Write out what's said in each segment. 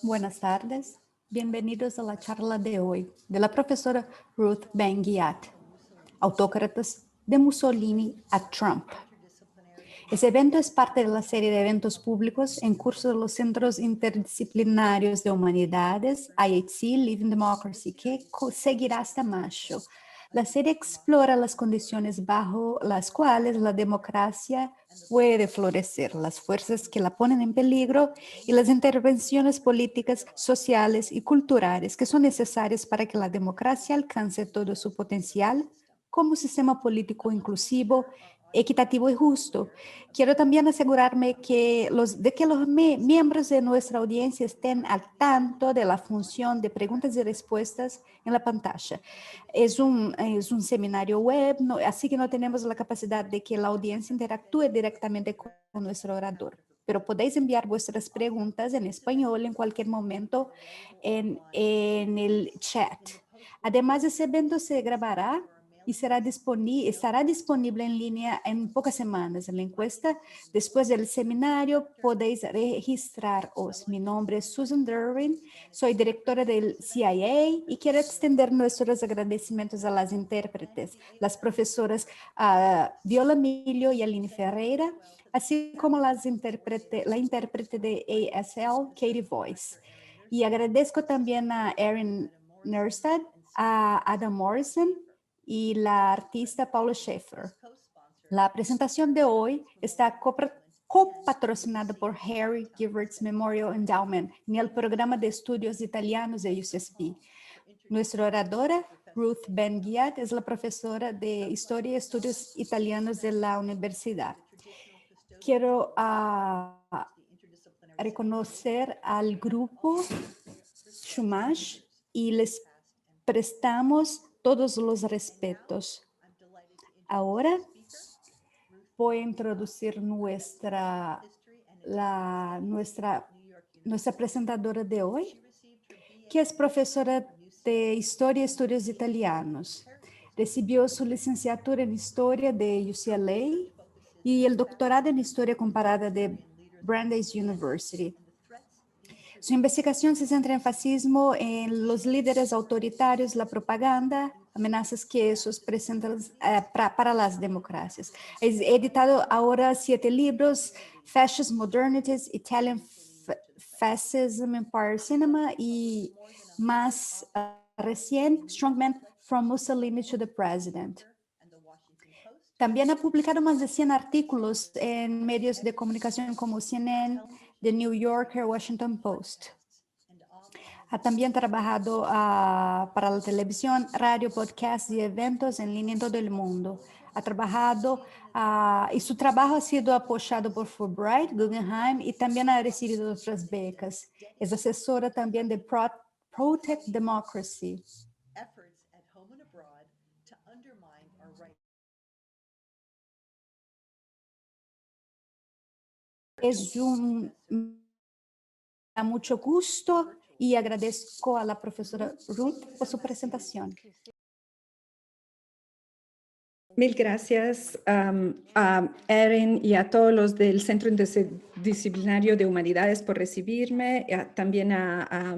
Buenas tardes, bienvenidos a la charla de hoy de la profesora Ruth Ben-Ghiat, Autócratas de Mussolini a Trump. Ese evento es parte de la serie de eventos públicos en curso de los Centros Interdisciplinarios de Humanidades, IHC Living Democracy, que seguirá hasta mayo. La serie explora las condiciones bajo las cuales la democracia puede florecer, las fuerzas que la ponen en peligro y las intervenciones políticas, sociales y culturales que son necesarias para que la democracia alcance todo su potencial como sistema político inclusivo, equitativo y justo. Quiero también asegurarme que los miembros de nuestra audiencia estén al tanto de la función de preguntas y respuestas en la pantalla. Es un seminario web, así que no tenemos la capacidad de que la audiencia interactúe directamente con nuestro orador. Pero podéis enviar vuestras preguntas en español en cualquier momento en el chat. Además, ese evento se grabará y estará disponible en línea en pocas semanas. En la encuesta, después del seminario, podéis registraros. Mi nombre es Susan Derwin, soy directora del CIA y quiero extender nuestros agradecimientos a las intérpretes, las profesoras Viola Milio y Aline Ferreira, así como la intérprete de ASL, Katie Voice. Y agradezco también a Erin Nerstad, a Adam Morrison y la artista Paula Schaefer. La presentación de hoy está copatrocinada por Harry Givert's Memorial Endowment en el programa de estudios italianos de UCSB. Nuestra oradora, Ruth Ben-Ghiat, es la profesora de Historia y Estudios Italianos de la universidad. Quiero reconocer al grupo Chumash y les prestamos todos los respetos. Ahora voy a introducir nuestra presentadora de hoy, que es profesora de Historia y Estudios Italianos. Recibió su licenciatura en Historia de UCLA y el doctorado en Historia Comparada de Brandeis University. Su investigación se centra en fascismo, en los líderes autoritarios, la propaganda, amenazas que esos presentan para las democracias. Ha editado ahora 7 libros, Fascist Modernities, Italian Fascism, Empire Cinema y más recién, Strongmen from Mussolini to the President. También ha publicado más de 100 artículos en medios de comunicación como CNN, The New Yorker, Washington Post. Ha también trabajado para la televisión, radio, podcast y eventos en línea en todo el mundo. Ha trabajado y su trabajo ha sido apoyado por Fulbright, Guggenheim y también ha recibido otras becas. Es asesora también de Protect Democracy. Da mucho gusto y agradezco a la profesora Ruth por su presentación. Mil gracias a Erin y a todos los del Centro Interdisciplinario de Humanidades por recibirme, también a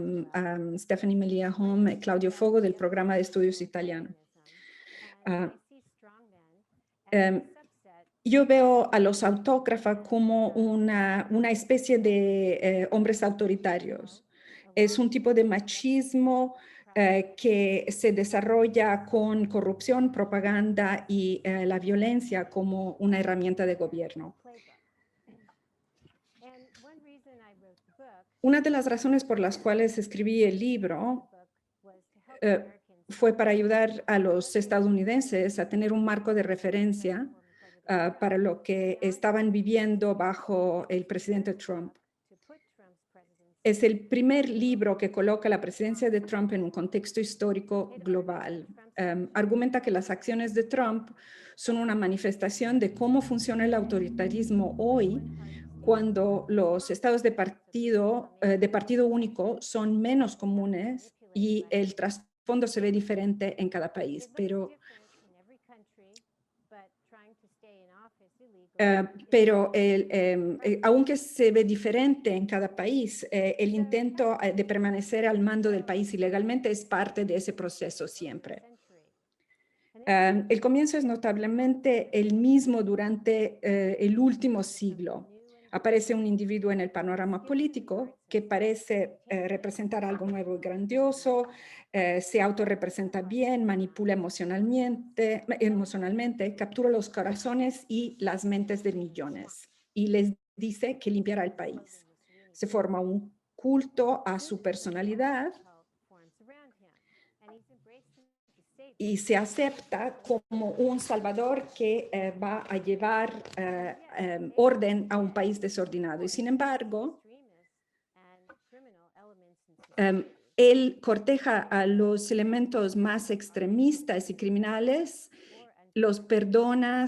Stephanie Melia Home, Claudio Fogo del Programa de Estudios Italiano. Yo veo a los autócratas como una especie de hombres autoritarios. Es un tipo de machismo que se desarrolla con corrupción, propaganda y la violencia como una herramienta de gobierno. Una de las razones por las cuales escribí el libro fue para ayudar a los estadounidenses a tener un marco de referencia para lo que estaban viviendo bajo el presidente Trump. Es el primer libro que coloca la presidencia de Trump en un contexto histórico global. Argumenta que las acciones de Trump son una manifestación de cómo funciona el autoritarismo hoy, cuando los estados de partido único son menos comunes y el trasfondo se ve diferente en cada país. Pero Pero aunque se ve diferente en cada país, el intento de permanecer al mando del país ilegalmente es parte de ese proceso siempre. El comienzo es notablemente el mismo durante el último siglo. Aparece un individuo en el panorama político que parece representar algo nuevo y grandioso, se autorrepresenta bien, manipula emocionalmente, captura los corazones y las mentes de millones y les dice que limpiará el país. Se forma un culto a su personalidad y se acepta como un salvador que va a llevar orden a un país desordenado. Y sin embargo, él corteja a los elementos más extremistas y criminales, perdona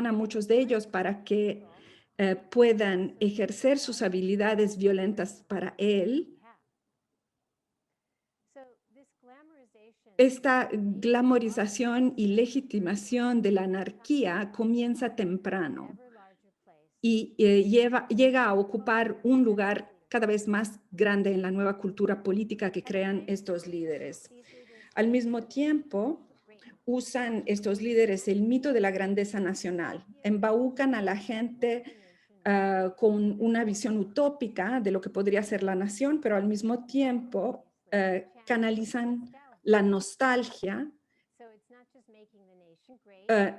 a muchos de ellos para que puedan ejercer sus habilidades violentas para él. Esta glamorización y legitimación de la anarquía comienza temprano y llega a ocupar un lugar cada vez más grande en la nueva cultura política que crean estos líderes. Al mismo tiempo, usan estos líderes el mito de la grandeza nacional, embaucan a la gente con una visión utópica de lo que podría ser la nación, pero al mismo tiempo canalizan la nostalgia.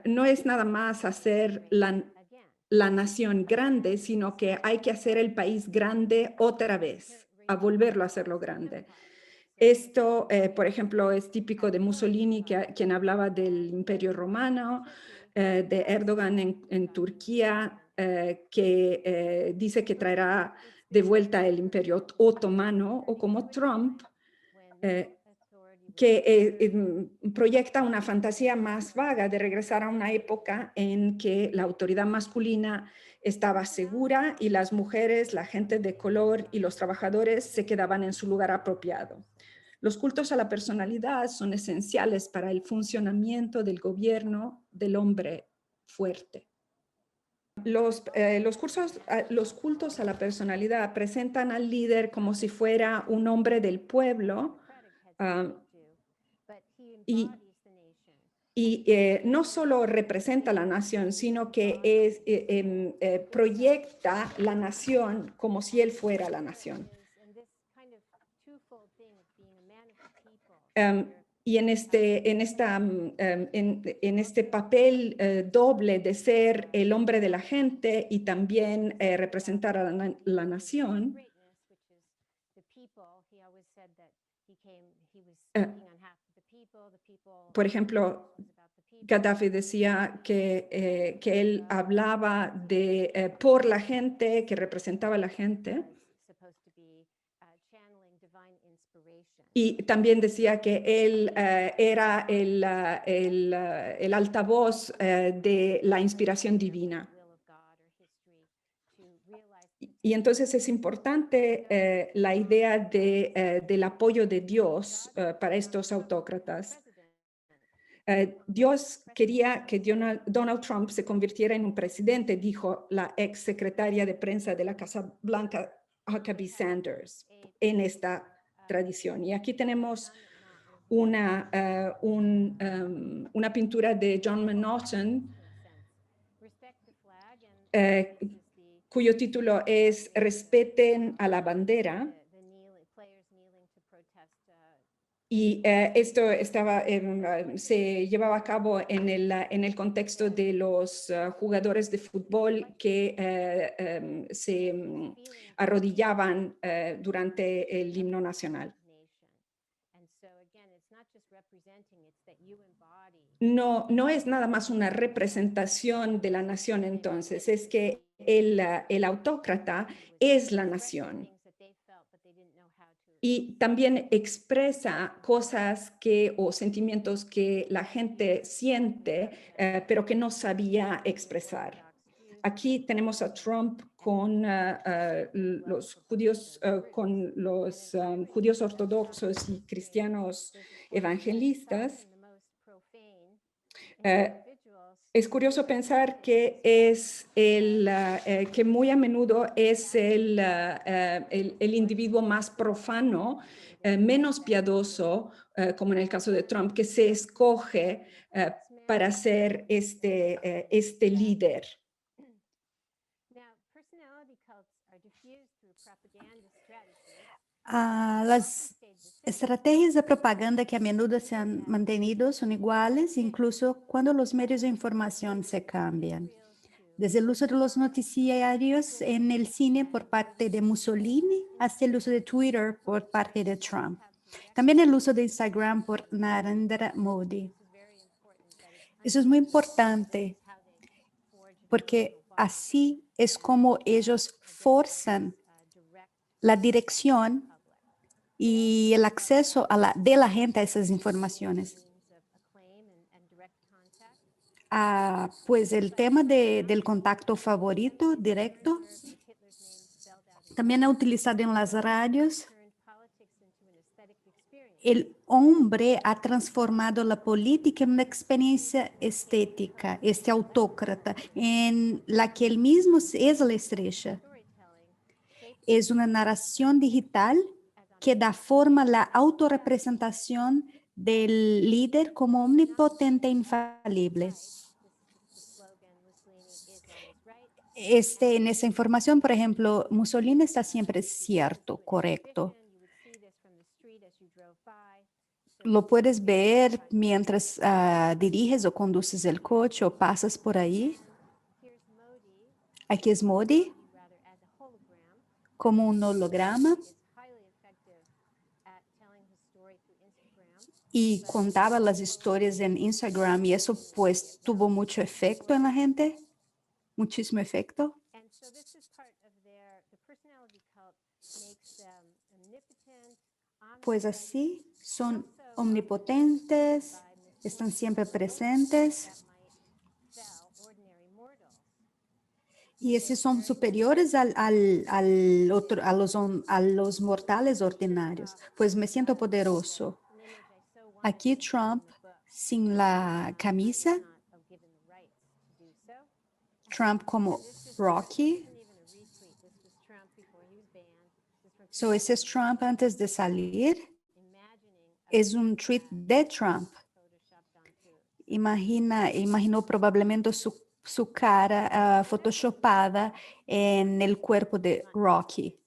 No es nada más hacer la nación grande, sino que hay que hacer el país grande otra vez, a volverlo a hacerlo grande. Esto, por ejemplo, es típico de Mussolini, quien hablaba del Imperio Romano, de Erdogan en Turquía, que dice que traerá de vuelta el Imperio Otomano, o como Trump, que proyecta una fantasía más vaga de regresar a una época en que la autoridad masculina estaba segura y las mujeres, la gente de color y los trabajadores se quedaban en su lugar apropiado. Los cultos a la personalidad son esenciales para el funcionamiento del gobierno del hombre fuerte. Los cultos a la personalidad presentan al líder como si fuera un hombre del pueblo, y no solo representa la nación, sino que proyecta la nación como si él fuera la nación. Y en este papel doble de ser el hombre de la gente y también representar a la nación, por ejemplo, Gaddafi decía que él hablaba por la gente, que representaba a la gente. Y también decía que él era el altavoz de la inspiración divina. Y entonces es importante la idea del apoyo de Dios para estos autócratas. Dios quería que Donald Trump se convirtiera en un presidente, dijo la ex secretaria de prensa de la Casa Blanca, Huckabee Sanders, en esta tradición. Y aquí tenemos una pintura de John M'Naughton, cuyo título es Respeten a la bandera. Y esto se llevaba a cabo en el contexto de los jugadores de fútbol que se arrodillaban durante el himno nacional. No es nada más una representación de la nación entonces, es que el autócrata es la nación. Y también expresa cosas o sentimientos que la gente siente, pero que no sabía expresar. Aquí tenemos a Trump con los judíos ortodoxos y cristianos evangelistas. Es curioso pensar que que muy a menudo es el individuo más profano, menos piadoso, como en el caso de Trump, que se escoge para ser este líder. Las estrategias de propaganda que a menudo se han mantenido son iguales, incluso cuando los medios de información se cambian. Desde el uso de los noticiarios en el cine por parte de Mussolini hasta el uso de Twitter por parte de Trump. También el uso de Instagram por Narendra Modi. Eso es muy importante porque así es como ellos forzan la dirección y el acceso de la gente a esas informaciones. Pues el tema del contacto favorito directo también es utilizado en las radios. El hombre ha transformado la política en una experiencia estética, este autócrata, en la que él mismo es la estrella. Es una narración digital que da forma a la autorrepresentación del líder como omnipotente e infalible. En esa información, por ejemplo, Mussolini está siempre cierto, correcto. Lo puedes ver mientras diriges o conduces el coche o pasas por ahí. Aquí es Modi, como un holograma. Y contaba las historias en Instagram y eso pues tuvo mucho efecto en la gente, muchísimo efecto. Pues así son omnipotentes, están siempre presentes. Y esos son superiores a los mortales ordinarios. Pues me siento poderoso. Aquí Trump sin la camisa. Trump como Rocky. Ese es Trump antes de salir. Es un tweet de Trump. Imaginó probablemente su cara photoshopada en el cuerpo de Rocky.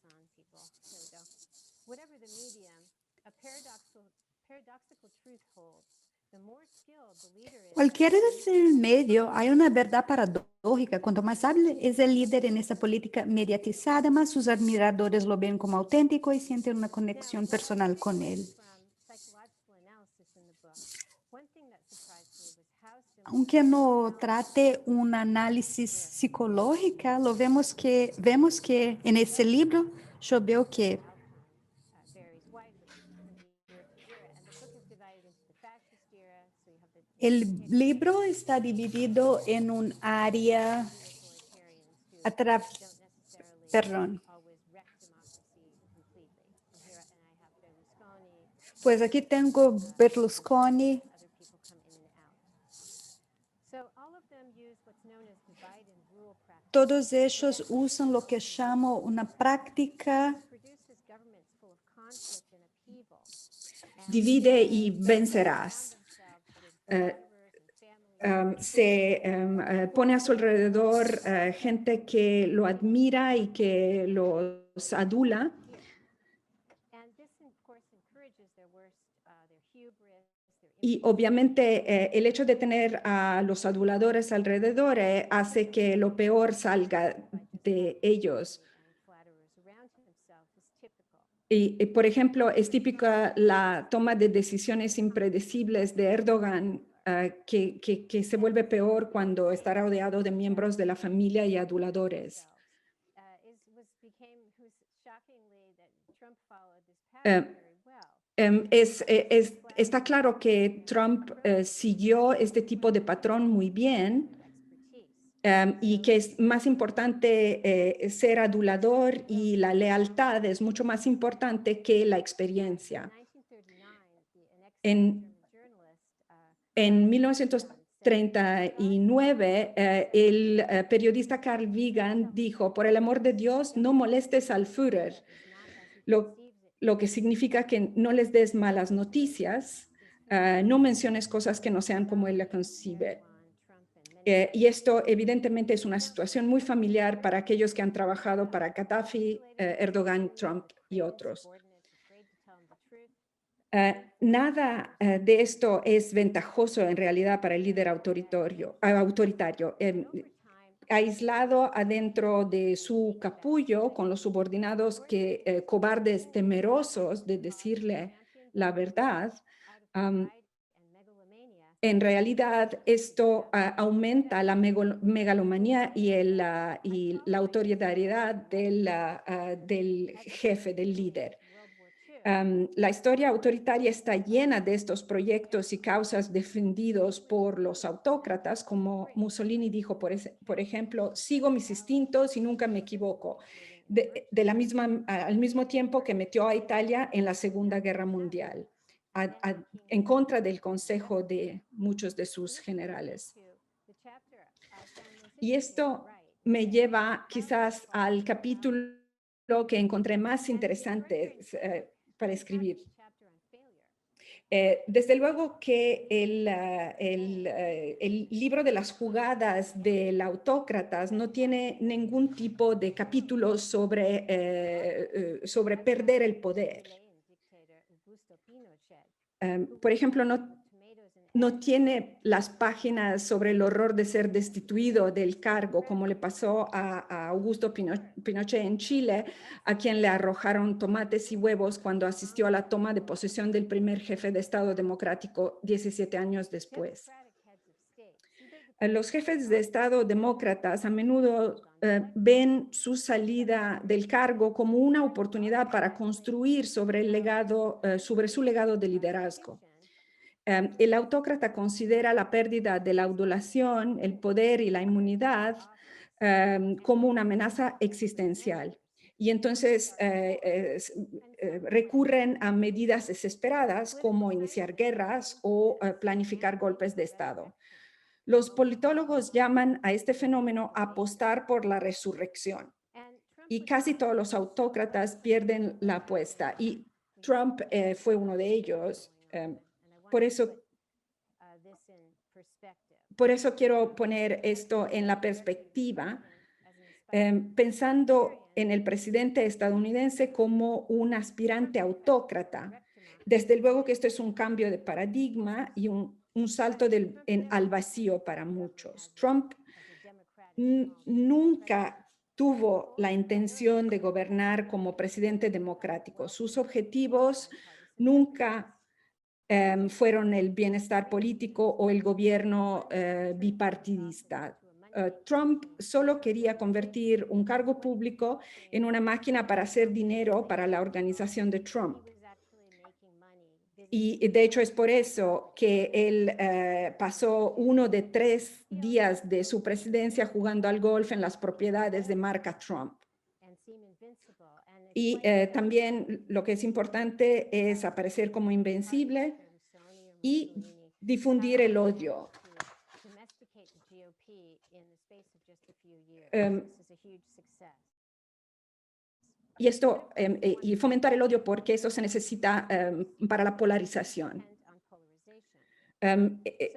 Cualquiera sea el medio, hay una verdad paradójica. Cuanto más hábil es el líder en esta política mediatizada, más sus admiradores lo ven como auténtico y sienten una conexión personal con él. Aunque no trate un análisis psicológico, vemos que en ese libro yo veo que el libro está dividido en un área, perdón. Pues aquí tengo Berlusconi. Todos ellos usan lo que llamo una práctica divide y vencerás. Se pone a su alrededor gente que lo admira y que los adula. Y obviamente el hecho de tener a los aduladores alrededor hace que lo peor salga de ellos. Y, por ejemplo, es típica la toma de decisiones impredecibles de Erdogan, que se vuelve peor cuando está rodeado de miembros de la familia y aduladores. Está claro que Trump siguió este tipo de patrón muy bien. Y que es más importante ser adulador y la lealtad es mucho más importante que la experiencia. En 39, el periodista Carl Wiegand dijo: por el amor de Dios, no molestes al Führer, lo que significa que no les des malas noticias, no menciones cosas que no sean como él la concibe. Y esto evidentemente es una situación muy familiar para aquellos que han trabajado para Gaddafi, Erdogan, Trump y otros. Nada de esto es ventajoso en realidad para el líder autoritario. Aislado adentro de su capullo con los subordinados cobardes, temerosos de decirle la verdad, en realidad esto aumenta la megalomanía y la autoridad del jefe, del líder. La historia autoritaria está llena de estos proyectos y causas defendidos por los autócratas, como Mussolini dijo, por ejemplo: sigo mis instintos y nunca me equivoco, al mismo tiempo que metió a Italia en la Segunda Guerra Mundial, en contra del consejo de muchos de sus generales. Y esto me lleva quizás al capítulo que encontré más interesante para escribir. Desde luego que el libro de las jugadas del autócratas no tiene ningún tipo de capítulo sobre perder el poder. Por ejemplo, no tiene las páginas sobre el horror de ser destituido del cargo, como le pasó a Augusto Pinochet en Chile, a quien le arrojaron tomates y huevos cuando asistió a la toma de posesión del primer jefe de Estado democrático 17 años después. Los jefes de Estado demócratas a menudo ven su salida del cargo como una oportunidad para construir sobre su legado de liderazgo. El autócrata considera la pérdida de la adulación, el poder y la inmunidad como una amenaza existencial. Y entonces recurren a medidas desesperadas como iniciar guerras o planificar golpes de Estado. Los politólogos llaman a este fenómeno apostar por la resurrección. Y casi todos los autócratas pierden la apuesta. Y Trump fue uno de ellos. Por eso quiero poner esto en la perspectiva, pensando en el presidente estadounidense como un aspirante autócrata. Desde luego que esto es un cambio de paradigma y un salto al vacío para muchos. Trump nunca tuvo la intención de gobernar como presidente democrático. Sus objetivos nunca fueron el bienestar político o el gobierno bipartidista. Trump solo quería convertir un cargo público en una máquina para hacer dinero para la organización de Trump. Y de hecho es por eso que él pasó 1 de 3 días de su presidencia jugando al golf en las propiedades de marca Trump. Y también lo que es importante es aparecer como invencible y difundir el odio. Y fomentar el odio, porque eso se necesita para la polarización.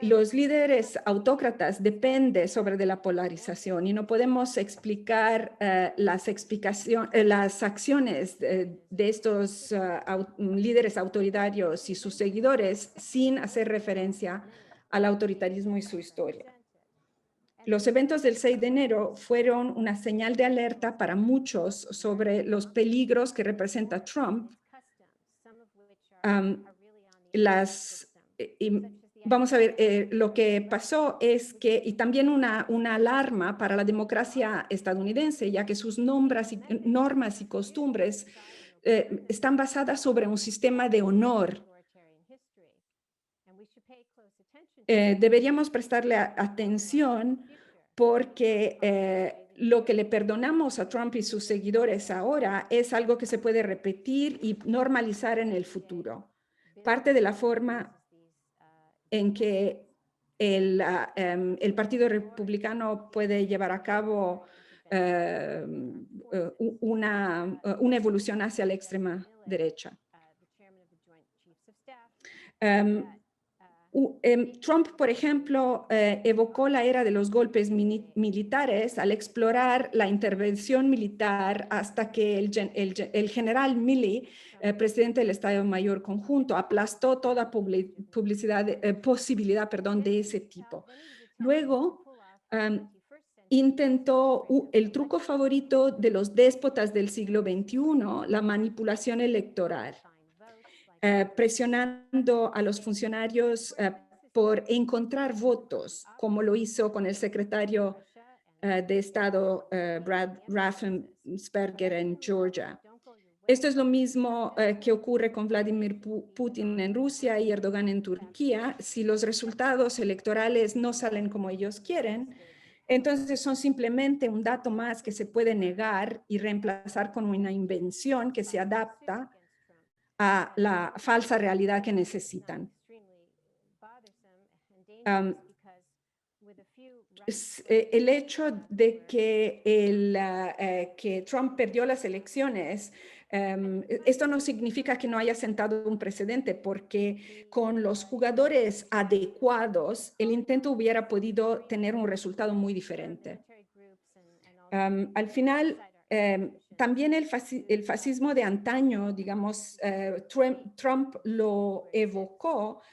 Los líderes autócratas dependen de la polarización y no podemos explicar las acciones de estos líderes autoritarios y sus seguidores sin hacer referencia al autoritarismo y su historia. Los eventos del 6 de enero fueron una señal de alerta para muchos sobre los peligros que representa Trump. Vamos a ver, lo que pasó es que, y también una alarma para la democracia estadounidense, ya que sus normas y costumbres están basadas sobre un sistema de honor. Deberíamos prestarle atención porque lo que le perdonamos a Trump y sus seguidores ahora es algo que se puede repetir y normalizar en el futuro. Parte de la forma en que el Partido Republicano puede llevar a cabo una evolución hacia la extrema derecha. Trump, por ejemplo, evocó la era de los golpes militares al explorar la intervención militar hasta que el general Milley, presidente del Estado Mayor Conjunto, aplastó toda posibilidad de ese tipo. Luego, intentó el truco favorito de los déspotas del siglo XXI, la manipulación electoral. Presionando a los funcionarios por encontrar votos, como lo hizo con el secretario de Estado Brad Raffensperger en Georgia. Esto es lo mismo que ocurre con Vladimir Putin en Rusia y Erdogan en Turquía. Si los resultados electorales no salen como ellos quieren, entonces son simplemente un dato más que se puede negar y reemplazar con una invención que se adapta a la falsa realidad que necesitan. El hecho de que Trump perdió las elecciones, esto no significa que no haya sentado un precedente, porque con los jugadores adecuados, el intento hubiera podido tener un resultado muy diferente. Al final, también el fascismo de antaño, digamos, Trump lo evocó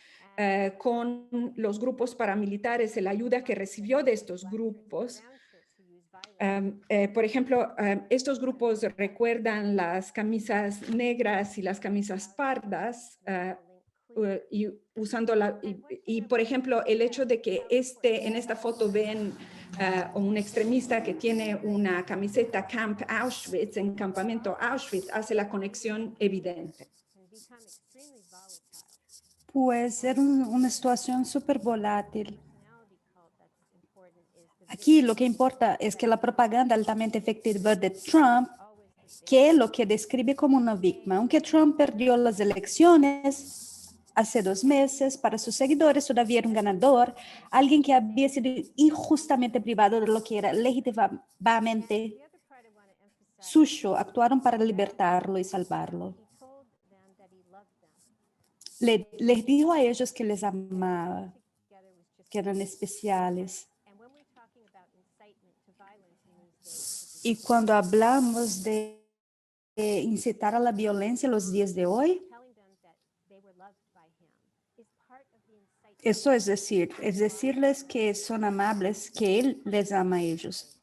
con los grupos paramilitares, la ayuda que recibió de estos grupos. Por ejemplo, estos grupos recuerdan las camisas negras y las camisas pardas, y por ejemplo, el hecho de que en esta foto ven un extremista que tiene una camiseta Camp Auschwitz, en campamento Auschwitz, hace la conexión evidente. Pues era una situación súper volátil. Aquí lo que importa es que la propaganda altamente efectiva de Trump, que lo que describe como una víctima, aunque Trump perdió las elecciones hace 2 meses, para sus seguidores todavía era un ganador, alguien que había sido injustamente privado de lo que era legítimamente suyo. Actuaron para libertarlo y salvarlo. Les dijo a ellos que les amaba, que eran especiales. Y cuando hablamos de incitar a la violencia en los días de hoy, eso es decirles que son amables, que Él les ama a ellos.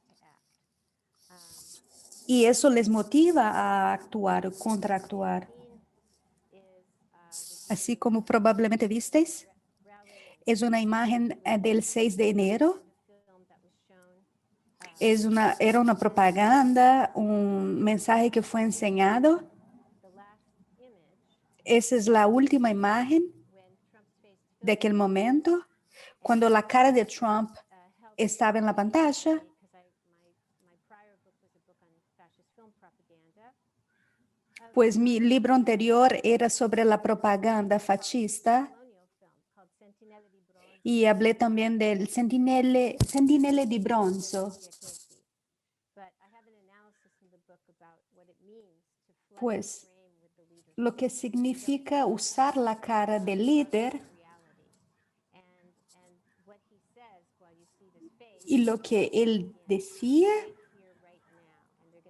Y eso les motiva a actuar, contraactuar. Así como probablemente visteis, es una imagen del 6 de enero. Era una propaganda, un mensaje que fue enseñado. Esa es la última imagen de aquel momento, cuando la cara de Trump estaba en la pantalla. Pues mi libro anterior era sobre la propaganda fascista y hablé también del Sentinelle di Bronzo. Pues lo que significa usar la cara del líder y lo que él decía.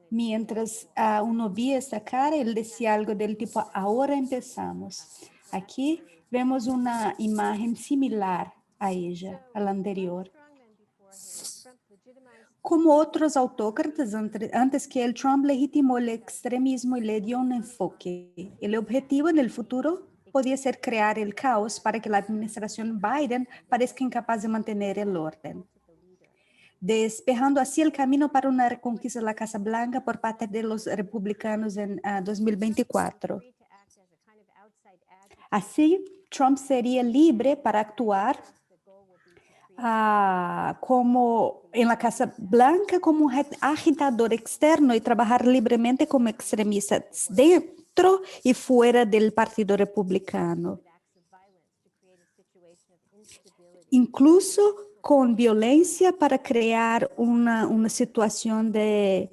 Mientras uno veía esta cara, él decía algo del tipo, ahora empezamos. Aquí vemos una imagen similar a ella, a la anterior. Como otros autócratas antes que el Trump legitimó el extremismo y le dio un enfoque. El objetivo en el futuro podía ser crear el caos para que la administración Biden parezca incapaz de mantener el orden, despejando así el camino para una reconquista de la Casa Blanca por parte de los republicanos en 2024. Así, Trump sería libre para actuar como en la Casa Blanca como un agitador externo y trabajar libremente como extremista dentro y fuera del Partido Republicano. incluso con violencia para crear una situación de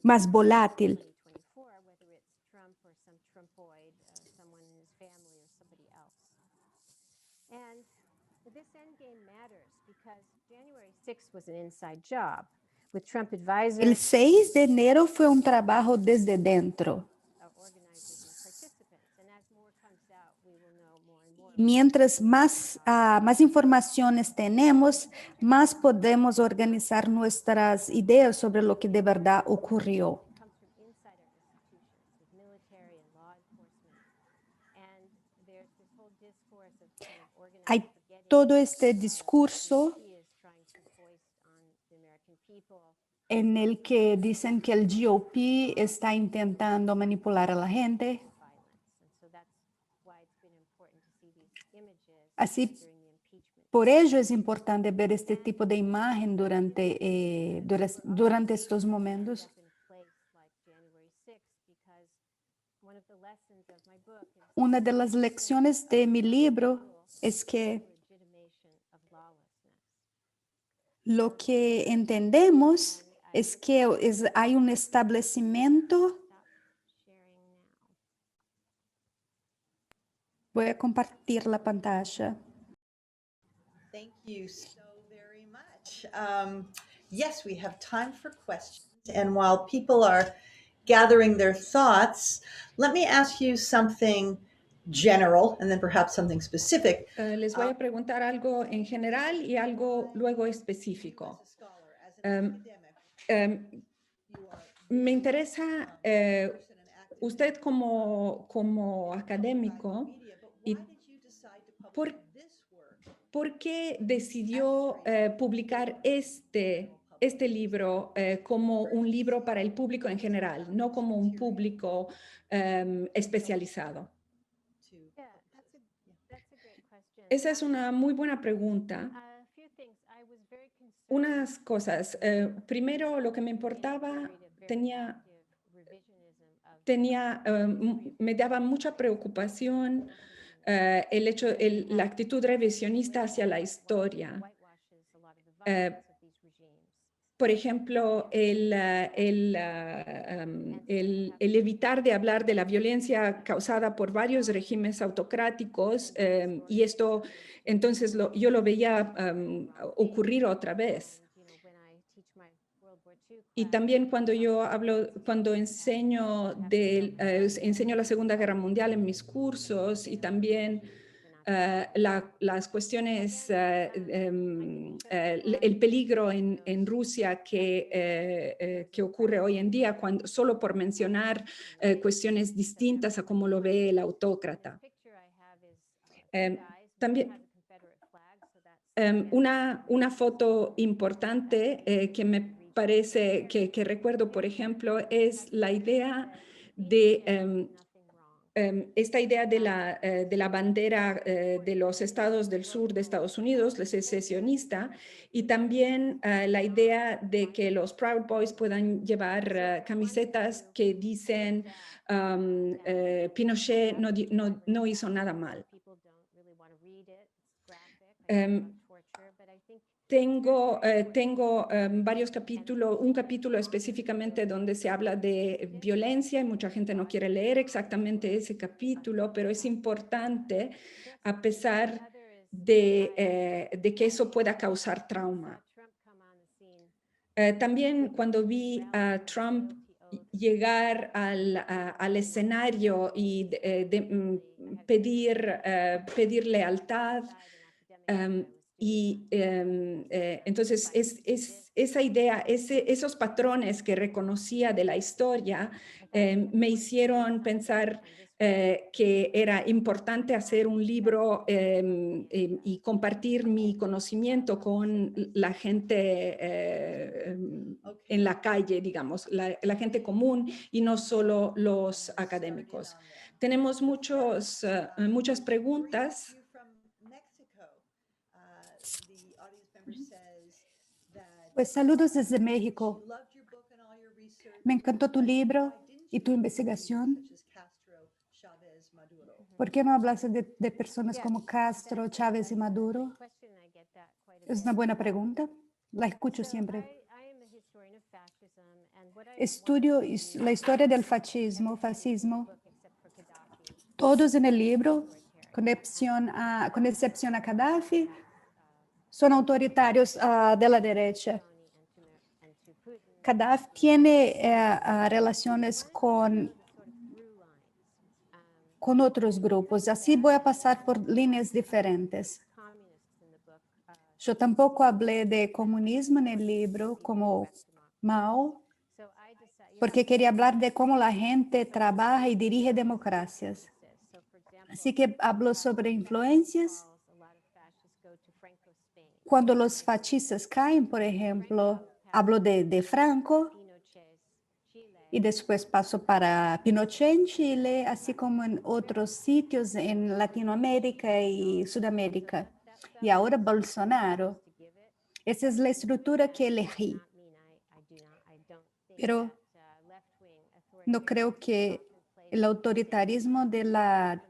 más volátil. And this endgame matters because January 6th was an inside job with Trump advisors, El 6 de enero fue un trabajo desde dentro. organizers, and participants. And as more comes out, we will know more and more. Mientras más informaciones tenemos, más podemos organizar nuestras ideas sobre lo que de verdad ocurrió. Comes from inside our institutions with military and law enforcement. And there's this whole discourse of kind of Hay organized forgetting todo este discurso he is trying to foist on the American people. en el que dicen que el GOP está intentando manipular a la gente. Violence. And so that's why it's been important to see these images Así, during the impeachment. por ello es importante ver este tipo de imagen durante estos momentos. In place like January 6th, because one of the lessons of my book is Una de las lecciones de mi libro es que legitimation of lawlessness. lo que entendemos es que hay un establecimiento. Stop sharing now. Voy a compartir la pantalla. Thank you so very much. Yes, we have time for questions. And while people are gathering their thoughts, let me ask you something general and then perhaps something specific. Les voy a preguntar algo en general y algo luego específico. As a scholar, as an academic, you are Me interesa person and academic usted como académico, media, but y why did you decide to por- publish this work? ¿por qué decidió publicar este libro como un libro para el público en general, no como un público especializado? Yeah, that's a great question. Esa es una muy buena pregunta. A few things. I was very concerned Unas cosas. Primero, lo que me importaba, with a very tenía, active revisionism of me daba mucha preocupación el hecho, la actitud revisionista hacia la historia. whitewashes a lot of the violence of these regimes. Por ejemplo, el evitar de hablar de la violencia causada por varios regímenes autocráticos, y esto entonces yo lo veía ocurrir otra vez. And, when I teach my World War II Y class, también cuando enseño la Segunda Guerra Mundial en mis cursos y también las cuestiones, el peligro en Rusia que ocurre hoy en día, solo por mencionar cuestiones distintas a cómo lo ve el autócrata. picture I have is Em, guys, one también- has a Confederate flag, so that's Una foto importante que me parece que recuerdo, por ejemplo, es la idea de nothing wrong. esta idea de la bandera de los estados del sur de Estados Unidos, la secesionista, y también la idea de que los Proud Boys puedan llevar camisetas que dicen Pinochet no hizo nada mal. People don't really want to read it. It's graphic. I Em, talk about torture, but I think Tengo varios capítulos, un capítulo específicamente donde se habla de violencia y mucha gente no quiere leer exactamente ese capítulo, pero es importante a pesar de que eso pueda causar trauma. Trump come on the scene. También cuando vi a Trump llegar al escenario y pedir lealtad, entonces esa idea, esos patrones que reconocía de la historia me hicieron pensar que era importante hacer un libro y compartir mi conocimiento con la gente en la calle, digamos, la gente común y no solo los académicos. Tenemos muchas preguntas. You from Mexico. The audience member says that Pues saludos desde México. you loved your book and all your research. Me encantó tu libro Why didn't y tu you investigación. such as Castro, Chavez, Maduro? ¿Por qué no hablaste de personas como Castro, Chávez y Maduro? Question Es una buena pregunta. La escucho So siempre. I am a historian of fascism, and what I Estudio la historia del fascismo, book except for Gaddafi, Todos en el libro, con excepción a Gaddafi, son autoritarios de la derecha. and to Putin, Gaddafi tiene relaciones sort of through lines. con otros grupos. Así voy a pasar por líneas diferentes. Communists in the book, Yo tampoco hablé de comunismo en el libro como Mao, so I decided, porque quería hablar de cómo la gente trabaja y dirige democracias. so for example, Así que hablo sobre influencias. a lot of fascists go to Franco, Spain, Cuando los fascistas caen, por ejemplo, hablo de Franco Pinochet, Chile, y después paso para Pinochet en Chile, así como en otros sitios en Latinoamérica y Sudamérica. Y ahora Bolsonaro. to give it. Esa es la estructura que elegí. Not mean I don't think Pero that left-wing no creo que el autoritarismo de la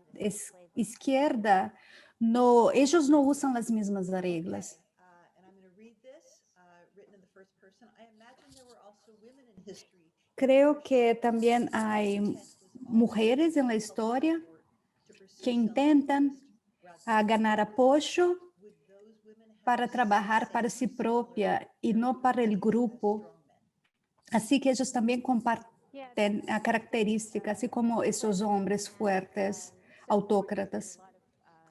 izquierda, no, ellos no usan las mismas reglas. And I'm going to read this written in the first person. I imagine there were also women in history Creo que también hay mujeres en la historia to pursue que intentan ganar apoyo would those women have para trabajar para sí propia y no para el grupo. Así que ellos también comparten características, así como esos hombres fuertes, autócratas.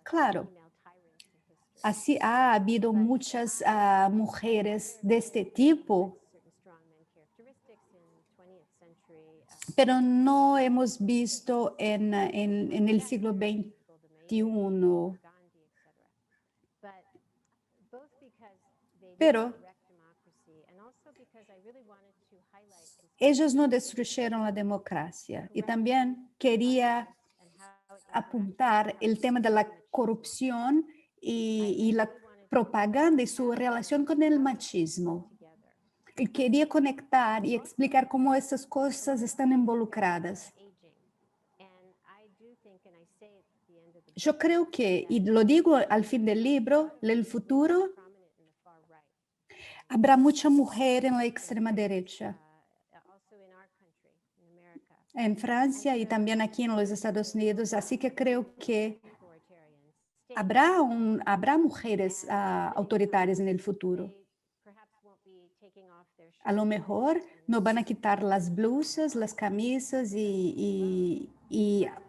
Claro, female tyrants in history. así ha habido muchas mujeres de este tipo, Certain strongman characteristics in 20th century pero no hemos visto en el siglo XXI. Gandhi, etc. But both because they Pero didn't wreck democracy and also because I really wanted to highlight this ellos no destruyeron la democracia y también quería and how it apuntar el tema de la corrupción y la propaganda y su relación con el machismo. together. Y quería conectar y explicar cómo estas cosas están involucradas. Aging. And I do think, and I say it at the end of the Yo creo que, y lo digo al fin del libro, en el futuro prominent in the far right, habrá mucha mujer en la extrema derecha, also in our country, in America, en Francia y también aquí en los Estados Unidos. Así que creo que authoritarian state. habrá mujeres autoritarias en el futuro. They perhaps won't be taking off their A lo shirts mejor no van a quitar las blusas, las camisas y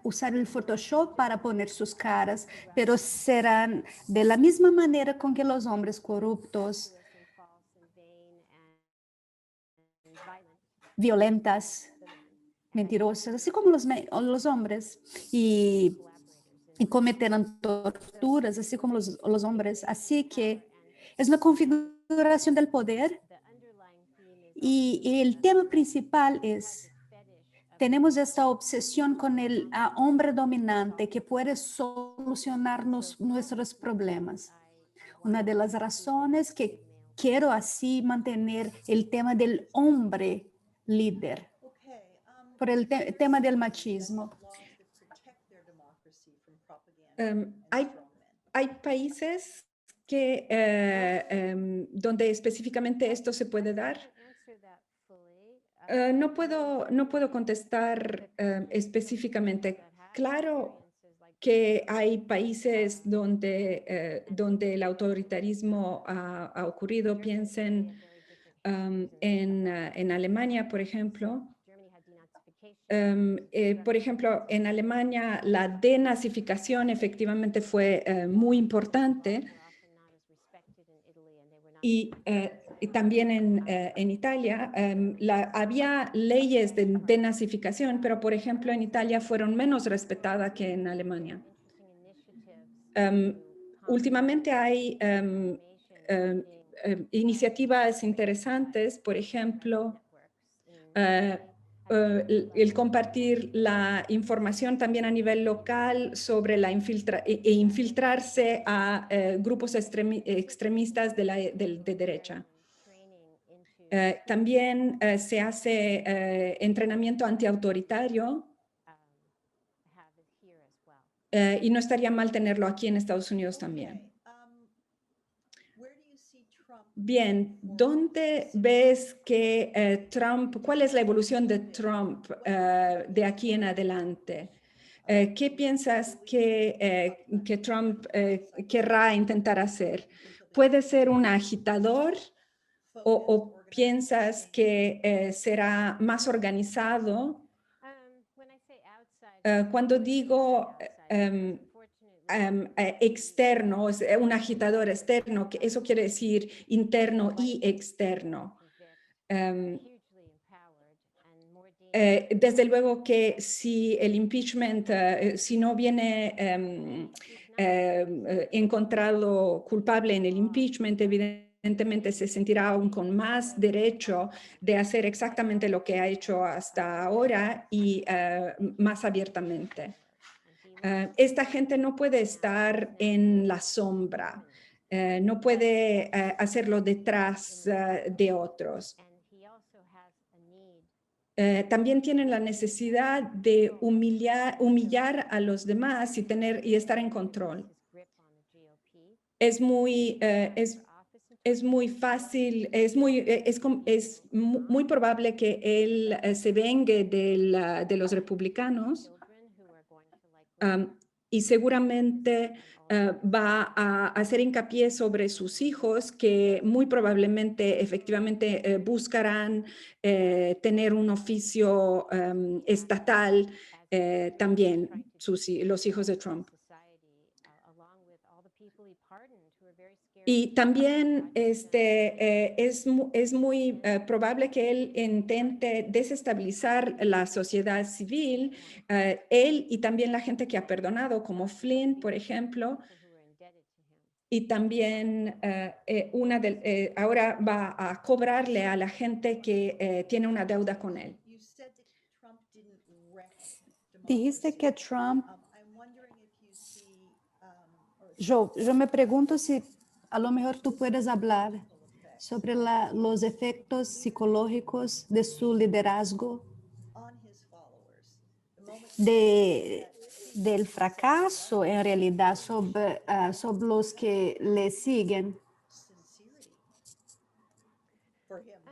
usar el Photoshop para poner sus caras, pero serán de la misma manera con que los hombres corruptos, and false and vain and violent violentas, mentirosas, así como los hombres, y cometerán torturas, así como los hombres. Así que es una configuración del poder. the underlying theme is Y el tema principal es, fetish of tenemos esta obsesión con el hombre dominante que puede solucionarnos nuestros problemas. Una de las razones que quiero así mantener el tema del hombre líder, Okay. por el tema del machismo. Laws that protect their democracy from propaganda Hay, and strongmen. hay países que, donde específicamente esto se puede dar. answer that fully. No puedo contestar específicamente. Claro que hay países donde el autoritarismo ha ocurrido. Piensen en Alemania, por ejemplo. Germany had denazification. Por ejemplo, en Alemania la denazificación efectivamente fue muy importante. Were often not as respected in Italy, and they were not Y también en Italia había leyes de denazificación, pero por ejemplo en Italia fueron menos respetadas que en Alemania. interesting initiatives Últimamente hay iniciativas interesantes, por ejemplo, el compartir la información también a nivel local sobre la infiltrarse a grupos extremistas de derecha. training into También se hace entrenamiento antiautoritario have it here as well. y no estaría mal tenerlo aquí en Estados Unidos también. Okay. Where do you see Bien, ¿dónde ves que Trump, cuál es la evolución de Trump de aquí en adelante? ¿Qué piensas que Trump querrá intentar hacer? ¿Puede ser un agitador o piensas que será más organizado? When I say outside, Cuando digo unfortunately, externo, es un agitador externo, que eso quiere decir interno y externo. Em, hugely empowered and more dangerous. Desde luego que si el impeachment, si no viene encontrado culpable en el impeachment, evidentemente se sentirá aún con más derecho de hacer exactamente lo que ha hecho hasta ahora y más abiertamente. Esta gente no puede estar en la sombra, no puede hacerlo detrás de otros. And he also has a need También tienen la necesidad de humillar a los demás y estar en control. his grip on the GOP. Es muy fácil, muy probable que él se vengue de los republicanos. Children who are going to likely Y seguramente va a hacer hincapié sobre sus hijos que muy probablemente efectivamente buscarán tener un oficio estatal también, los hijos de Trump. society, along with all the people he pardoned who are very scared. Y también es muy probable que él intente desestabilizar la sociedad civil, él y también la gente que ha perdonado, como Flynn, por ejemplo, People who are indebted to him. y también ahora va a cobrarle a la gente que tiene una deuda con él. You said that Trump didn't wreck Dijiste democracy. que Trump, I'm wondering if you see, or yo me pregunto si a lo mejor tú puedes hablar sobre los efectos psicológicos de su liderazgo, on his followers. The moment del fracaso en realidad sobre los que le siguen. sincerity for him.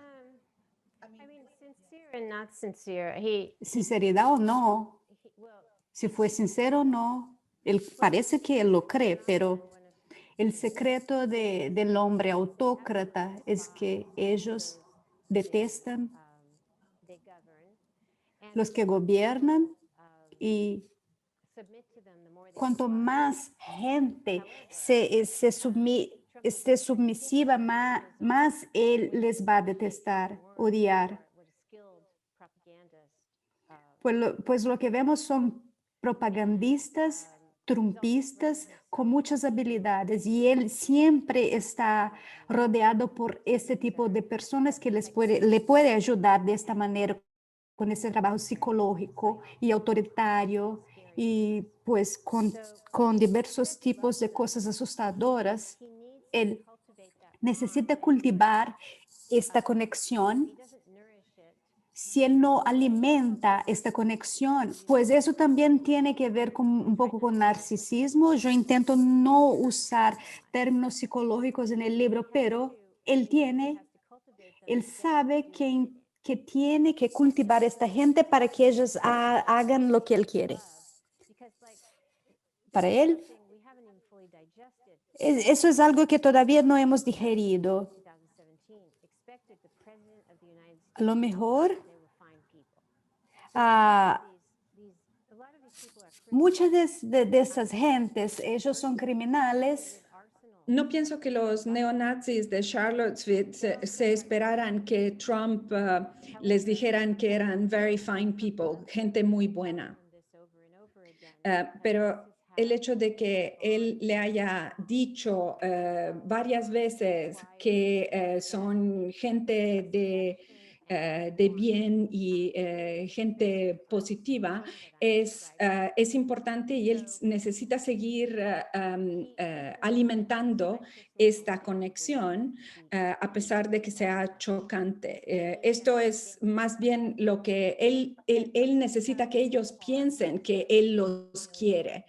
I I mean, mean, sincere and not sincere. He Sinceridad o no, well, si fue sincero o no, él parece que él lo cree, pero one of el secreto del hombre autócrata es que ellos detestan they govern and los que gobiernan y submit to them the more they cuanto más gente esté submisiva, más él les va a detestar, odiar. what a skilled propagandist Pues lo que vemos son propagandistas, trumpistas con muchas habilidades y él siempre está rodeado por este tipo de personas que le puede ayudar de esta manera con ese trabajo psicológico y autoritario y pues con diversos tipos de cosas asustadoras. he needs Él to cultivate that necesita cultivar esta conexión. he doesn't nourish it Si él no alimenta esta conexión, pues eso también tiene que ver con, un poco con narcisismo. Yo intento no usar términos psicológicos en el libro, pero él él sabe que tiene que cultivar esta gente para que ellos hagan lo que él quiere. because like Para él, thing we haven't even fully digested eso es algo que todavía no hemos digerido. 2017 expected the president of the United A lo States mejor, they were fine people ah, a lot of these people are muchas de esas gentes, ellos son criminales. arsenal No pienso que los neonazis de Charlottesville se esperaran que Trump les dijeran que eran very fine people, gente muy buena. this over and over again Pero el hecho de que él le haya dicho varias veces que son gente de bien y gente positiva es importante y él necesita seguir alimentando esta conexión a pesar de que sea chocante. Esto es más bien lo que él necesita que ellos piensen que él los quiere.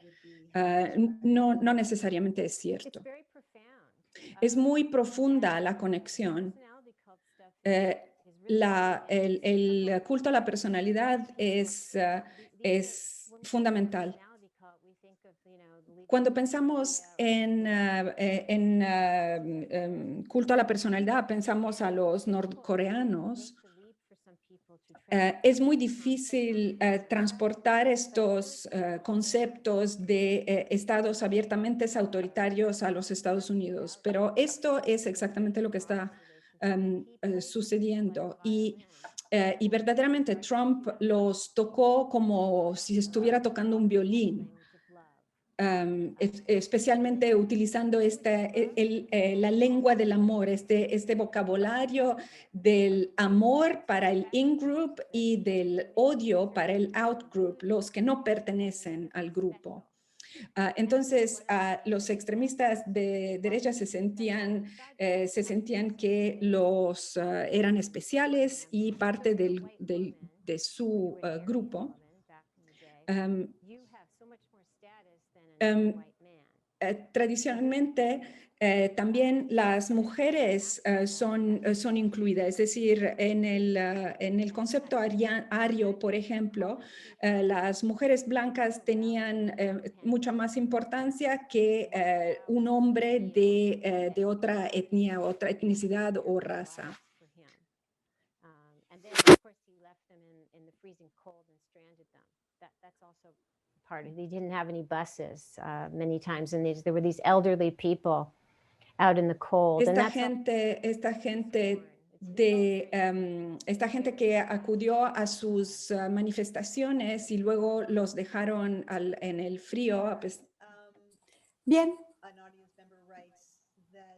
No necesariamente es cierto. it's very profound Es muy profunda la conexión. Personality cult stuff is really El culto a la personalidad es fundamental. personality cult. We think of, you know, the leaders Cuando of pensamos culto a la personalidad, pensamos a los norcoreanos. the leap for some people to Es muy difícil transportar estos conceptos de estados abiertamente autoritarios a los Estados Unidos, pero esto es exactamente lo que está sucediendo. Y verdaderamente Trump los tocó como si estuviera tocando un violín. Especialmente utilizando la lengua del amor, este vocabulario del amor para el in-group y del odio para el out-group, los que no pertenecen al grupo. Entonces, los extremistas de derecha se sentían que los eran especiales y parte de su grupo. you have so much more status than a white man. Tradicionalmente, también las mujeres son incluidas, es decir, en el concepto ario, por ejemplo, las mujeres blancas tenían mucha más importancia que un hombre de otra etnia, otra etnicidad o raza. For him. And then, of course, he left them in the freezing cold and stranded them. That's also part of it. He didn't have any buses many times, and there were these elderly people out in the cold. And Esta that's esta gente que acudió a sus manifestaciones y luego los dejaron en el frío, Bien, An audience member writes that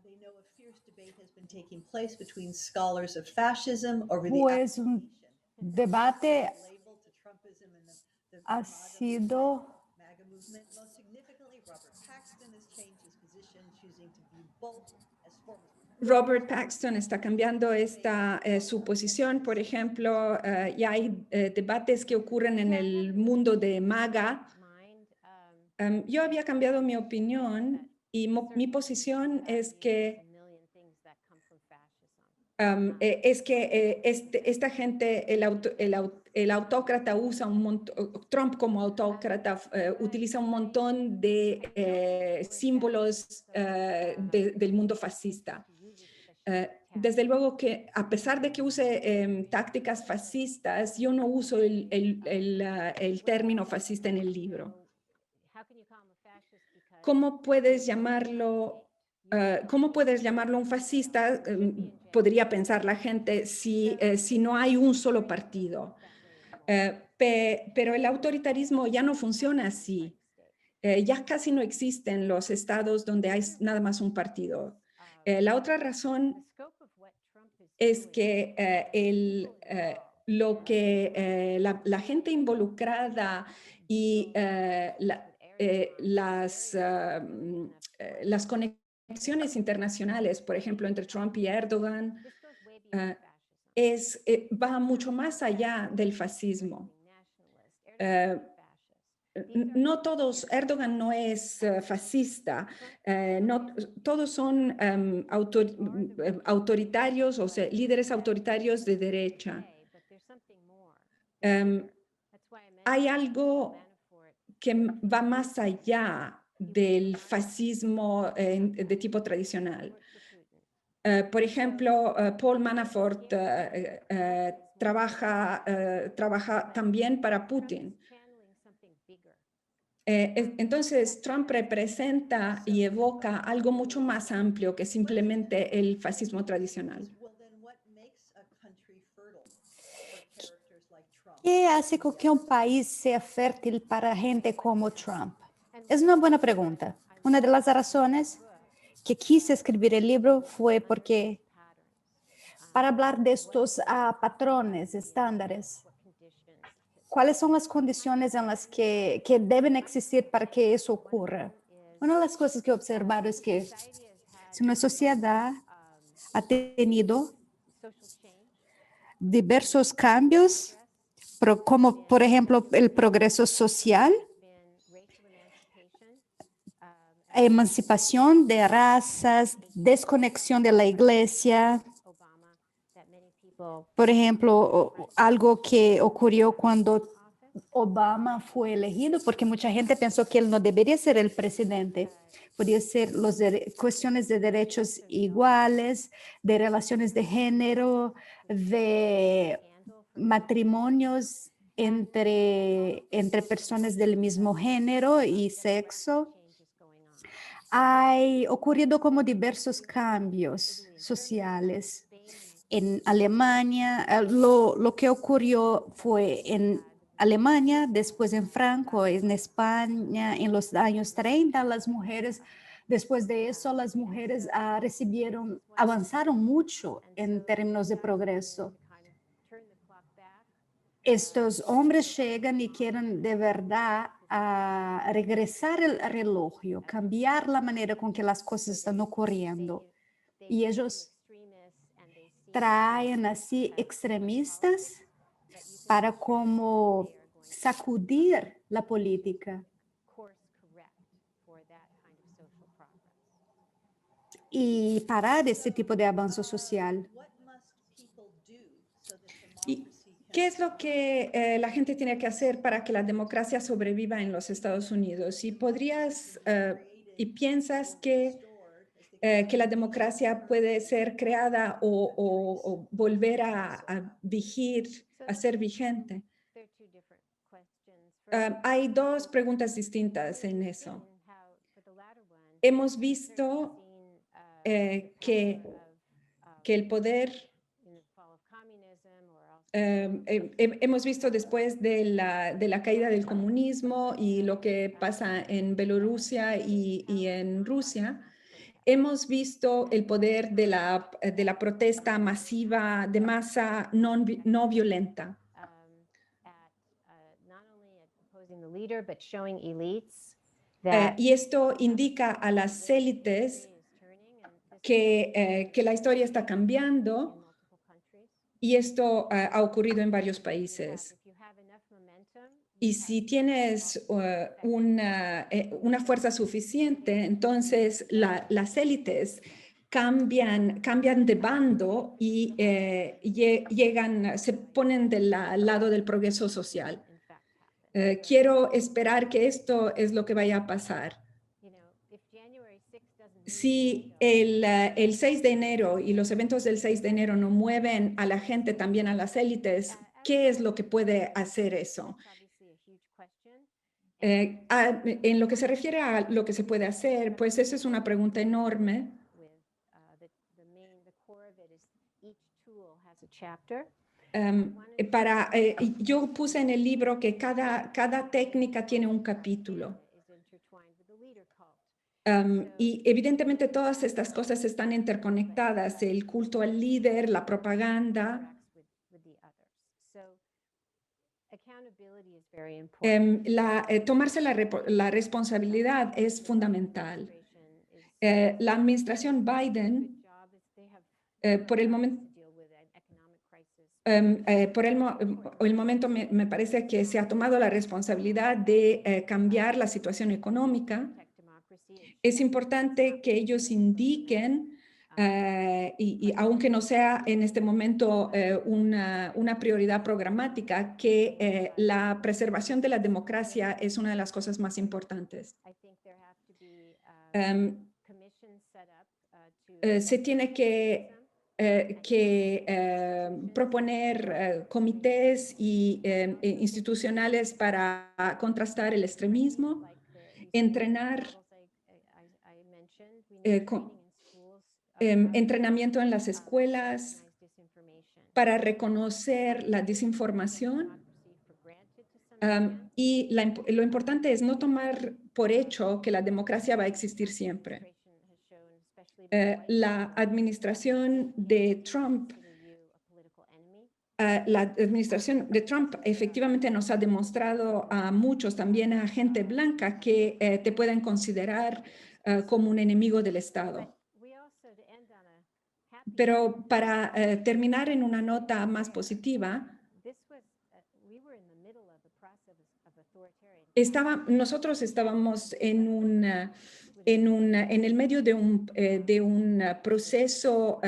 they know a fierce debate has been taking place between scholars of fascism over the pues un debate label to Trumpism and the ha sido MAGA movement. Most significantly, Robert Paxton has changed his position, choosing to view both as forms of Robert Paxton está cambiando su posición. Por ejemplo, ya hay debates que ocurren en el mundo de MAGA. mind. Yo había cambiado mi opinión y mi posición es que esta gente, el autócrata usa un montón, Trump como autócrata utiliza un montón de símbolos del mundo fascista. Desde luego que a pesar de que use tácticas fascistas, yo no uso el término fascista en el libro. ¿Cómo puedes llamarlo un fascista? Podría pensar la gente si no hay un solo partido. Pero el autoritarismo ya no funciona así. Ya casi no existen los estados donde hay nada más un partido. La otra razón es que la gente involucrada y las conexiones internacionales, por ejemplo, entre Trump y Erdogan, va mucho más allá del fascismo. No todos, Erdogan no es fascista, no, todos son autoritarios, o sea, líderes autoritarios de derecha. Hay algo que va más allá del fascismo de tipo tradicional. Por ejemplo, Paul Manafort trabaja también para Putin. Entonces, Trump representa y evoca algo mucho más amplio que simplemente el fascismo tradicional. ¿qué hace con que un país sea fértil para gente como Trump? Es una buena pregunta. Una de las razones que quise escribir el libro fue porque para hablar de estos patrones, estándares, ¿cuáles son las condiciones en las que deben existir para que eso ocurra? Una de las cosas que he observado es que si una sociedad ha tenido diversos cambios, como por ejemplo el progreso social, emancipación de razas, desconexión de la iglesia. Obama, that many people Por ejemplo, algo que ocurrió cuando Obama fue elegido, porque mucha gente pensó que él no debería ser el presidente. Podía ser cuestiones de derechos iguales, de relaciones de género, de matrimonios entre personas del mismo género y sexo. Hay ocurrido como diversos cambios sociales. En Alemania, lo que ocurrió fue en Alemania, después en Franco, en España, en los años 30, las mujeres, después de eso, las mujeres avanzaron mucho en términos de progreso. Estos hombres llegan y quieren de verdad regresar el reloj, cambiar la manera con que las cosas están ocurriendo. Y ellos traen así extremistas para como sacudir la política y parar este tipo de avance social. ¿Y qué es lo que la gente tiene que hacer para que la democracia sobreviva en los Estados Unidos? Y piensas que la democracia puede ser creada o volver a ser vigente? Hay dos preguntas distintas en eso. Hemos visto que el poder, hemos visto después de la caída del comunismo y lo que pasa en Bielorrusia y en Rusia, hemos visto el poder de la protesta masiva, de masa no violenta. Y esto indica a las élites que la historia está cambiando, y esto ha ocurrido en varios países. Y si tienes una fuerza suficiente, entonces las élites cambian de bando y se ponen del lado del progreso social. Quiero esperar que esto es lo que vaya a pasar. Si el 6 de enero y los eventos del 6 de enero no mueven a la gente, también a las élites, ¿qué es lo que puede hacer eso? En lo que se refiere a lo que se puede hacer, pues eso es una pregunta enorme. Yo puse en el libro que cada técnica tiene un capítulo. Y evidentemente todas estas cosas están interconectadas, el culto al líder, la propaganda. Tomarse la responsabilidad es fundamental. La administración Biden, por el momento, me parece que se ha tomado la responsabilidad de cambiar la situación económica. Es importante que ellos indiquen, y aunque no sea en este momento una prioridad programática, que la preservación de la democracia es una de las cosas más importantes. Se tiene que proponer comités institucionales para contrastar el extremismo, entrenar entrenamiento en las escuelas para reconocer la desinformación. Y lo importante es no tomar por hecho que la democracia va a existir siempre. La administración de Trump efectivamente nos ha demostrado a muchos, también a gente blanca, que te pueden considerar como un enemigo del Estado. Pero para terminar en una nota más positiva, nosotros estábamos en en el medio de un proceso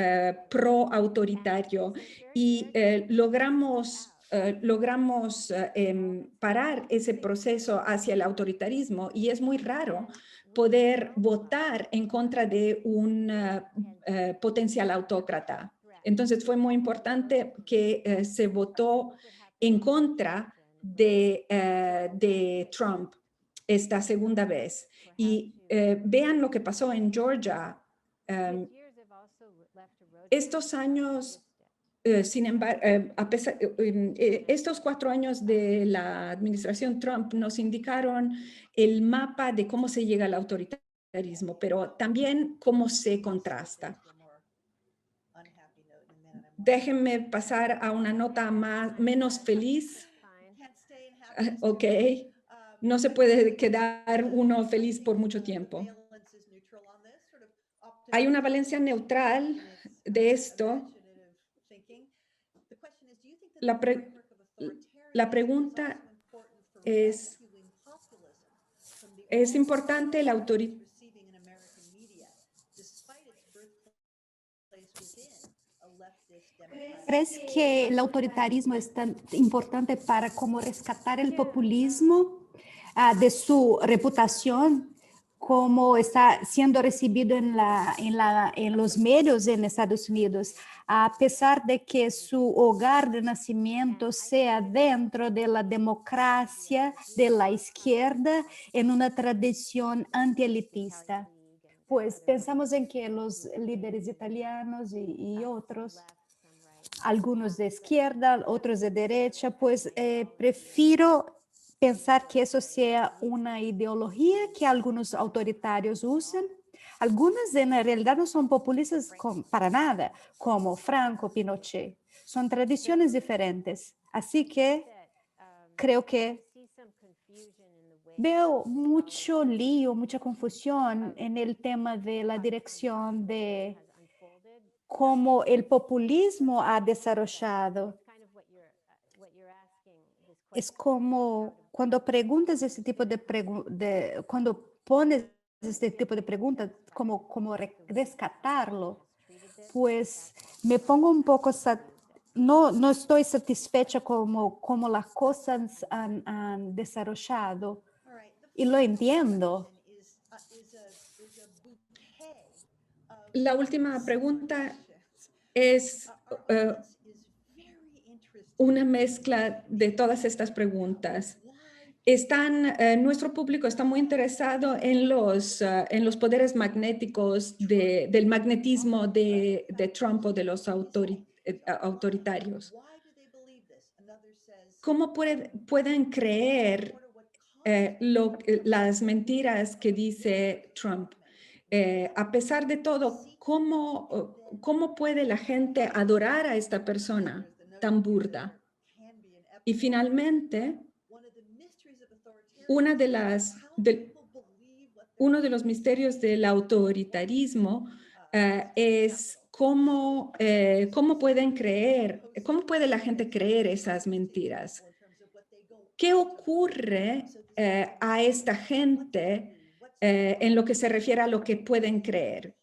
pro-autoritario y logramos parar ese proceso hacia el autoritarismo, y es muy raro poder votar en contra de un potencial autócrata. Entonces fue muy importante que se votó en contra de Trump esta segunda vez. Y vean lo que pasó en Georgia. Estos años, sin embargo, estos 4 años de la administración Trump nos indicaron el mapa de cómo se llega al autoritarismo, pero también cómo se contrasta. Déjenme pasar a una nota menos feliz. Ok. No se puede quedar uno feliz por mucho tiempo. Hay una valencia neutral de esto. La pregunta es importante el autoritarismo? ¿Crees que el autoritarismo es tan importante para como rescatar el populismo de su reputación, como está siendo recibido en los medios en Estados Unidos, a pesar de que su hogar de nacimiento sea dentro de la democracia de la izquierda en una tradición antielitista? Pues pensamos en que los líderes italianos y otros, algunos de izquierda, otros de derecha, pues prefiero pensar que eso sea una ideología que algunos autoritarios usan. Algunas en realidad no son populistas para nada, como Franco, Pinochet. Son tradiciones diferentes. Así que creo que veo mucho lío, mucha confusión en el tema de la dirección de cómo el populismo ha desarrollado. Es como cuando preguntas ese tipo de preguntas, cuando pones este tipo de preguntas, como rescatarlo, pues me pongo un poco, no estoy satisfecha como las cosas han desarrollado, y lo entiendo. La última pregunta es una mezcla de todas estas preguntas. Nuestro público está muy interesado en los poderes magnéticos del magnetismo de Trump o de los autoritarios. ¿Cómo pueden creer las mentiras que dice Trump? A pesar de todo, ¿cómo puede la gente adorar a esta persona tan burda? Y finalmente, uno de los misterios del autoritarismo es cómo puede la gente creer esas mentiras. ¿Qué ocurre a esta gente en lo que se refiere a lo que pueden creer?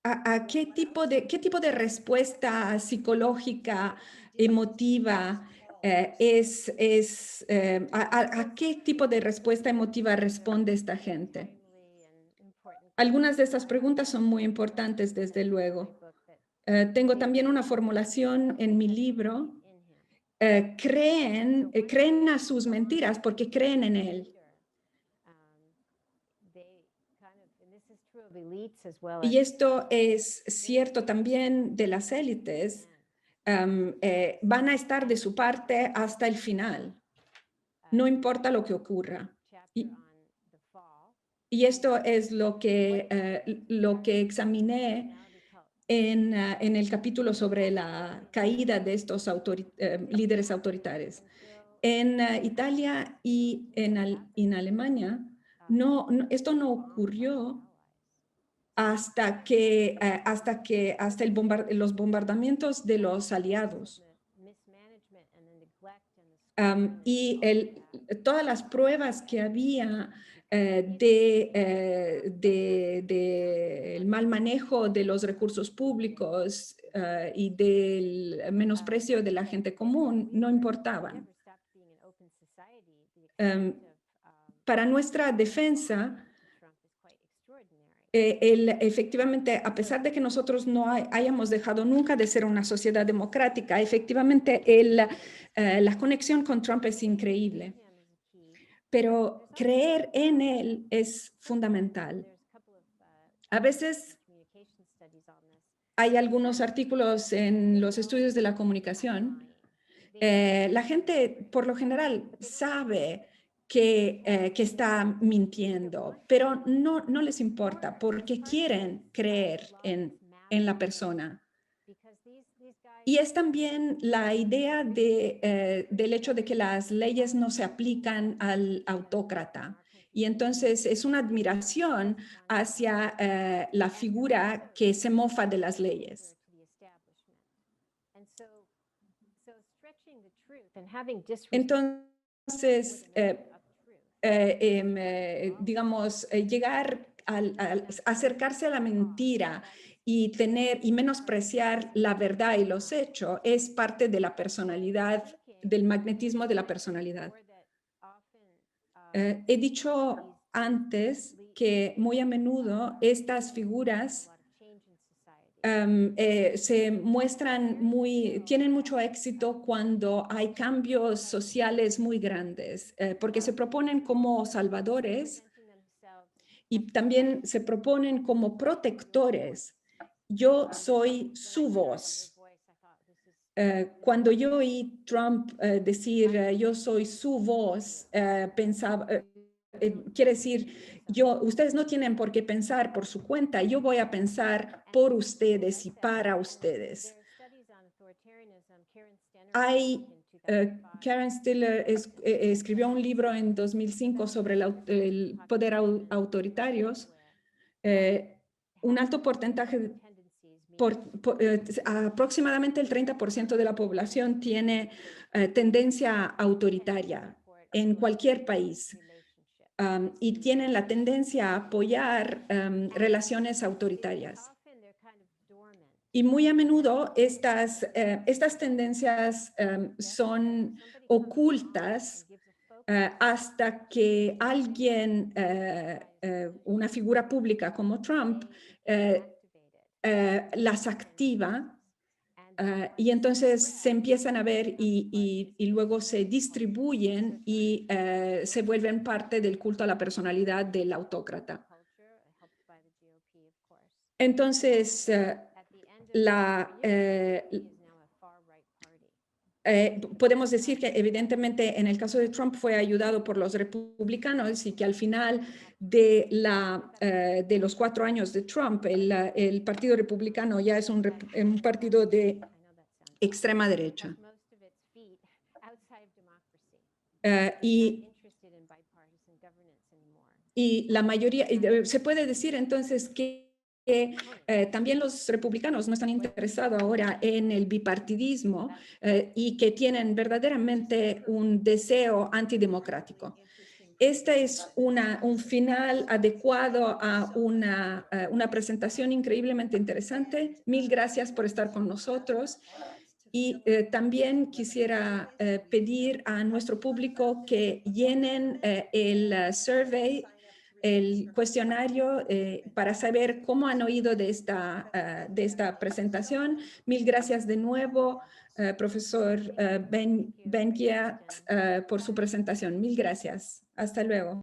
¿A qué tipo de respuesta psicológica, emotiva a qué tipo de respuesta emotiva responde esta gente? Algunas de estas preguntas son muy importantes, desde luego. Tengo también una formulación en mi libro. Creen a sus mentiras porque creen en él. Y esto es cierto también de las élites. Van a estar de su parte hasta el final, no importa lo que ocurra. Y esto es lo que examiné en el capítulo sobre la caída de estos líderes autoritarios. En Italia y en Alemania, esto no ocurrió hasta los bombardamientos de los aliados. Y todas las pruebas que había del mal manejo de los recursos públicos y del menosprecio de la gente común no importaban. Para nuestra defensa, efectivamente, a pesar de que nosotros no hayamos dejado nunca de ser una sociedad democrática, efectivamente la conexión con Trump es increíble. Pero creer en él es fundamental. A veces hay algunos artículos en los estudios de la comunicación. La gente, por lo general, sabe que está mintiendo, pero no les importa porque quieren creer en la persona. Y es también la idea del hecho de que las leyes no se aplican al autócrata. Y entonces es una admiración hacia la figura que se mofa de las leyes. Entonces, digamos, llegar al acercarse a la mentira y menospreciar la verdad y los hechos es parte de la personalidad, del magnetismo de la personalidad. He dicho antes que muy a menudo estas figuras se muestran tienen mucho éxito cuando hay cambios sociales muy grandes, porque se proponen como salvadores y también se proponen como protectores. Yo soy su voz. Cuando yo oí Trump decir yo soy su voz, pensaba, quiere decir, ustedes no tienen por qué pensar por su cuenta, yo voy a pensar por ustedes y para ustedes. Karen Stiller escribió un libro en 2005 sobre el poder autoritario. Un alto porcentaje, aproximadamente el 30% de la población tiene tendencia autoritaria en cualquier país. Y tienen la tendencia a apoyar relaciones autoritarias. Y muy a menudo estas tendencias son ocultas hasta que alguien, una figura pública como Trump, las activa. Y entonces se empiezan a ver y luego se distribuyen y se vuelven parte del culto a la personalidad del autócrata. Entonces, podemos decir que evidentemente en el caso de Trump fue ayudado por los republicanos y que al final de los 4 años de Trump, el Partido Republicano ya es un partido de extrema derecha. Y la mayoría, se puede decir entonces que también los republicanos no están interesados ahora en el bipartidismo y que tienen verdaderamente un deseo antidemocrático. Este es un final adecuado a una presentación increíblemente interesante. Mil gracias por estar con nosotros. Y también quisiera pedir a nuestro público que llenen el survey, el cuestionario para saber cómo han oído de esta presentación. Mil gracias de nuevo, profesor Ben-Ghiat, por su presentación. Mil gracias. Hasta luego.